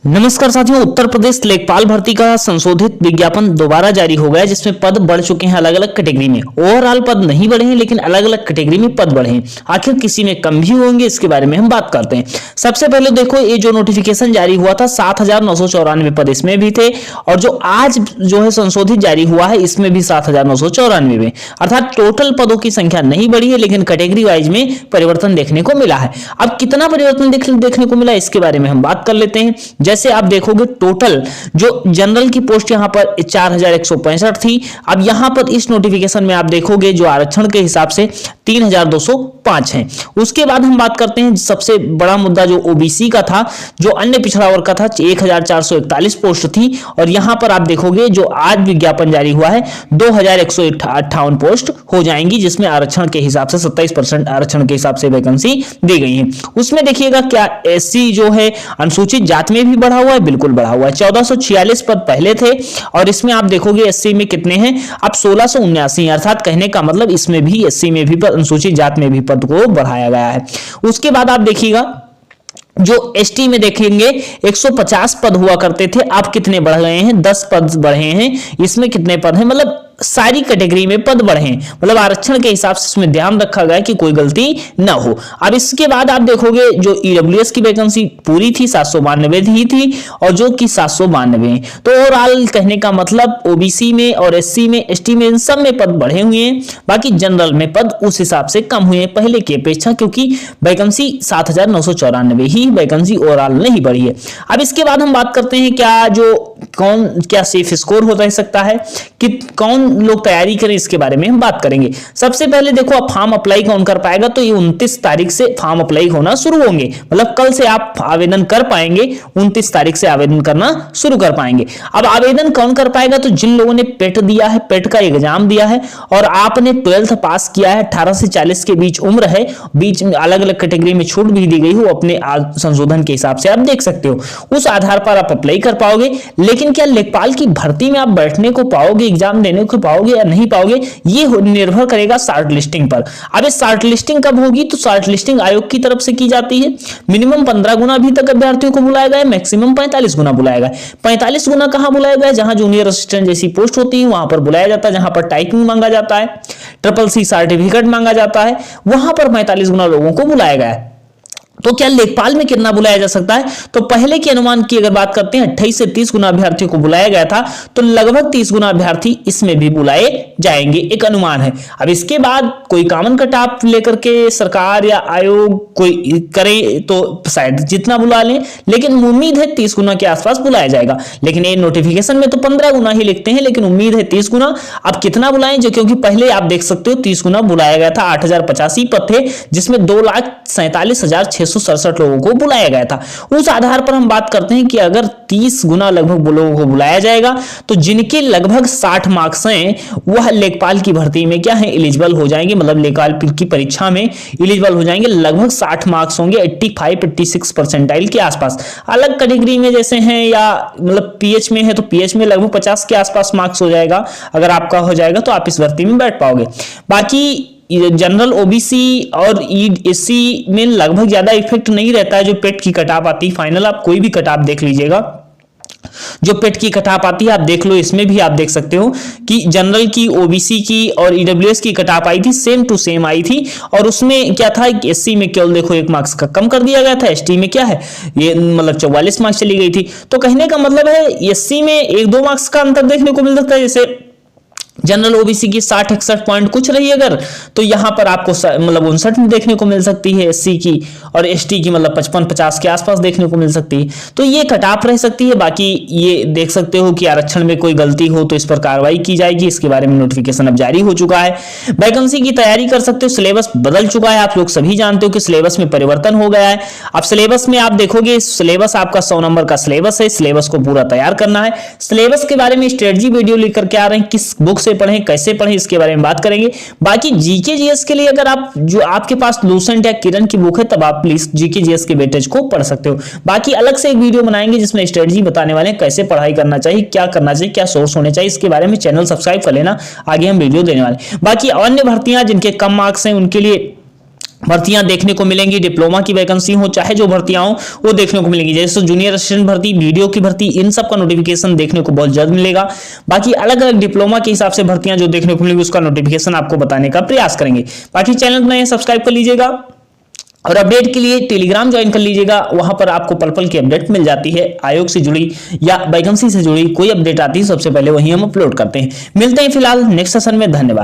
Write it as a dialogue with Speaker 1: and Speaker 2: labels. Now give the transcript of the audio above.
Speaker 1: नमस्कार साथियों, उत्तर प्रदेश लेखपाल भर्ती का संशोधित विज्ञापन दोबारा जारी हो गया है, जिसमें पद बढ़ चुके हैं अलग अलग कैटेगरी में। ओवरऑल पद नहीं बढ़े हैं, लेकिन अलग अलग कैटेगरी में पद बढ़े हैं। आखिर किसी में कम भी होंगे, इसके बारे में हम बात करते हैं। सबसे पहले देखो, ये जो नोटिफिकेशन जारी हुआ था 7,994 पद इसमें भी थे, और जो आज जो है संशोधित जारी हुआ है इसमें भी 7,994 में, अर्थात टोटल पदों की संख्या नहीं बढ़ी है, लेकिन कैटेगरी वाइज में परिवर्तन देखने को मिला है। अब कितना परिवर्तन देखने को मिला, इसके बारे में हम बात कर लेते हैं। जैसे आप देखोगे, टोटल जो जनरल की पोस्ट यहां पर 4,165 थी, अब यहां पर इस नोटिफिकेशन में आप देखोगे जो आरक्षण के हिसाब से 3,205 है। उसके बाद हम बात करते हैं सबसे बड़ा मुद्दा जो ओबीसी का था, जो अन्य पिछड़ा वर्ग का था, 1,441 पोस्ट थी, और यहां पर आप देखोगे जो आज विज्ञापन जारी हुआ है 2,158 पोस्ट हो जाएंगी, जिसमें आरक्षण के हिसाब से 27% आरक्षण के हिसाब से वैकेंसी दी गई है। उसमें देखिएगा क्या एससी जो है अनुसूचित जाति में भी बढ़ा हुआ है, बिल्कुल बढ़ा हुआ है। 1446 पद पहले थे, और इसमें आप देखोगे एससी में कितने हैं, अब 1679, अर्थात कहने का मतलब इसमें भी एससी में भी अनुसूचित जाति में भी पद को बढ़ाया गया है। उसके बाद आप देखिएगा जो एसटी में देखेंगे 150 पद हुआ करते थे, अब कितने बढ़ गए हैं, 10 पद बढ़े हैं। इसमें कितने पद हैं, मतलब सारी कैटेगरी में पद बढ़े हैं, मतलब आरक्षण के हिसाब से इसमें ध्यान रखा गया कि कोई गलती ना हो। अब इसके बाद आप देखोगे जो ईडब्ल्यूएस की वैकेंसी पूरी थी 792 ही थी, और जो कि 792, तो ओवरऑल कहने का मतलब ओबीसी में और एससी में, एसटी में, इन सब में पद बढ़े हुए हैं। बाकी जनरल में पद उस हिसाब से कम हुए हैं पहले की अपेक्षा, क्योंकि वैकेंसी 7,994 ही वैकेंसी ओवरऑल नहीं बढ़ी है। अब इसके बाद हम बात करते हैं क्या सेफ स्कोर हो रह सकता है, कि कौन लोग तैयारी करें, इसके बारे में हम बात करेंगे। सबसे पहले देखो, अब फॉर्म अप्लाई कौन कर पाएगा, तो ये 29 तारीख से फॉर्म अप्लाई होना शुरू होंगे, मतलब कल से आप आवेदन कर पाएंगे, 29 तारीख से आवेदन करना शुरू कर पाएंगे। अब आवेदन कौन कर पाएगा, तो जिन लोगों ने पेट दिया है, पेट का एग्जाम दिया है, और आपने 12th पास किया है, 18 से 40 के बीच उम्र है, बीच में अलग अलग कैटेगरी में छूट भी दी गई हो, अपने संशोधन के हिसाब से आप देख सकते हो, उस आधार पर आप अप्लाई कर पाओगे। लेकिन क्या लेखपाल की भर्ती में आप बैठने को पाओगे, एग्जाम देने को पाओगे या नहीं पाओगे, ये निर्भर करेगा शॉर्ट लिस्टिंग पर। अब इस शॉर्ट लिस्टिंग कब होगी, तो शॉर्ट लिस्टिंग आयोग की तरफ से की जाती है। मिनिमम 15 गुना अभी तक अभ्यर्थियों को बुलाया गया है, मैक्सिमम 45 गुना बुलाया गया है। 45 गुना कहां बुलाया गया है, जहां जूनियर असिस्टेंट जैसी पोस्ट होती है वहां पर बुलाया जाता है, जहां पर टाइपिंग मांगा जाता है, CCC सर्टिफिकेट मांगा जाता है, वहां पर 45 गुना लोगों को बुलाया गया है। तो क्या लेखपाल में कितना बुलाया जा सकता है, तो पहले के अनुमान की अगर बात करते हैं 28 से 30 गुना अभ्यर्थियों को बुलाया गया था, तो लगभग 30 गुना अभ्यर्थी इसमें भी बुलाए जाएंगे, एक अनुमान है। अब इसके बाद कोई कॉमन कट ऑफ लेकर के सरकार या आयोग कोई करे तो शायद जितना बुला लें, लेकिन उम्मीद है 30 गुना के आसपास बुलाया जाएगा। लेकिन ये नोटिफिकेशन में तो 15 गुना ही लिखते हैं, लेकिन उम्मीद है 30 गुना। अब कितना बुलाएं, जो क्योंकि पहले आप देख सकते हो 30 गुना बुलाया गया था, 8,085 पद थे, जिसमें 2,47,667 लोगों को बुलाया गया था। उस आधार पर हम बात करते हैं कि अगर 30 गुना लगभग लोगों को बुलाया जाएगा, तो जिनके लगभग 60 मार्क्स हैं वह लेखपाल की भर्ती में क्या है, एलिजिबल हो जाएंगे, मतलब लेखपाल की परीक्षा में एलिजिबल हो जाएंगे। लगभग 60 मार्क्स होंगे, 85-86 परसेंटाइल के आसपास। अलग कैटेगरी में जैसे हैं या मतलब पीएच में है, तो पीएच में लगभग 50 के आसपास मार्क्स हो जाएगा। अगर आपका हो जाएगा तो आप इस भर्ती में बैठ पाओगे। बाकी जनरल, ओबीसी और एससी में लगभग ज्यादा इफेक्ट नहीं रहता है। जो पेट की कटाप आती है, फाइनल आप कोई भी कटाप देख लीजिएगा, जो पेट की कटाप आती है आप देख लो, इसमें भी आप देख सकते हो कि जनरल की, ओबीसी की और ईडब्ल्यूएस की कटाप आई थी, सेम टू सेम आई थी। और उसमें क्या था, एससी में केवल देखो 1 मार्क्स का कम कर दिया गया था, एसटी में क्या है ये मतलब 44 मार्क्स चली गई थी। तो कहने का मतलब है एससी में 1-2 मार्क्स का अंतर देखने को मिल सकता है। जैसे जनरल ओबीसी की 60-61 पॉइंट कुछ रही अगर, तो यहां पर आपको मतलब 59 देखने को मिल सकती है एससी की, और एसटी की मतलब 55-50 के आसपास देखने को मिल सकती है। तो ये कटाप रह सकती है। बाकी ये देख सकते हो कि आरक्षण में कोई गलती हो तो इस पर कार्रवाई की जाएगी। इसके बारे में नोटिफिकेशन अब जारी हो चुका है। वैकेंसी की तैयारी कर सकते हो, सिलेबस बदल चुका है, आप लोग सभी जानते हो कि सिलेबस में परिवर्तन हो गया है। अब सिलेबस में आप देखोगे, सिलेबस आपका 100 नंबर का सिलेबस है, सिलेबस को पूरा तैयार करना है। सिलेबस के बारे में स्ट्रेटजी वीडियो लेकर के आ रहे हैं, किस बुक से पढ़ें, कैसे पढ़ें, इसके बारे में बात करेंगे। बाकी जीके जीएस के लिए अगर आप जो आपके पास लूसेंट या किरण की बुक है, तब आप प्लीज जीके जीएस के वेटेज को पढ़ सकते हो। बाकी अलग से एक वीडियो बनाएंगे जिसमें स्ट्रेटजी बताने वाले हैं, कैसे पढ़ाई करना चाहिए, क्या करना चाहिए, क्या सोर्स होने चाहिए, इसके बारे में चैनल सब्सक्राइब कर लेना, आगे हम वीडियो देने वाले। बाकी अन्य भर्तियां जिनके कम मार्क्स हैं उनके लिए भर्तियां देखने को मिलेंगी। डिप्लोमा की वैकेंसी हो चाहे जो भर्तियां हो वो देखने को मिलेंगी, जैसे जूनियर असिस्टेंट भर्ती, वीडियो की भर्ती, इन सब का नोटिफिकेशन देखने को बहुत जल्द मिलेगा। बाकी अलग अलग डिप्लोमा के हिसाब से भर्तियां जो देखने को मिलेंगी उसका नोटिफिकेशन आपको बताने का प्रयास करेंगे। बाकी चैनल को नए सब्सक्राइब कर लीजिएगा और अपडेट के लिए टेलीग्राम ज्वाइन कर लीजिएगा। वहां पर आपको पल पल की अपडेट मिल जाती है, आयोग से जुड़ी या वैकेंसी से जुड़ी कोई अपडेट आती है सबसे पहले वही हम अपलोड करते हैं। मिलते हैं फिलहाल नेक्स्ट सेशन में, धन्यवाद।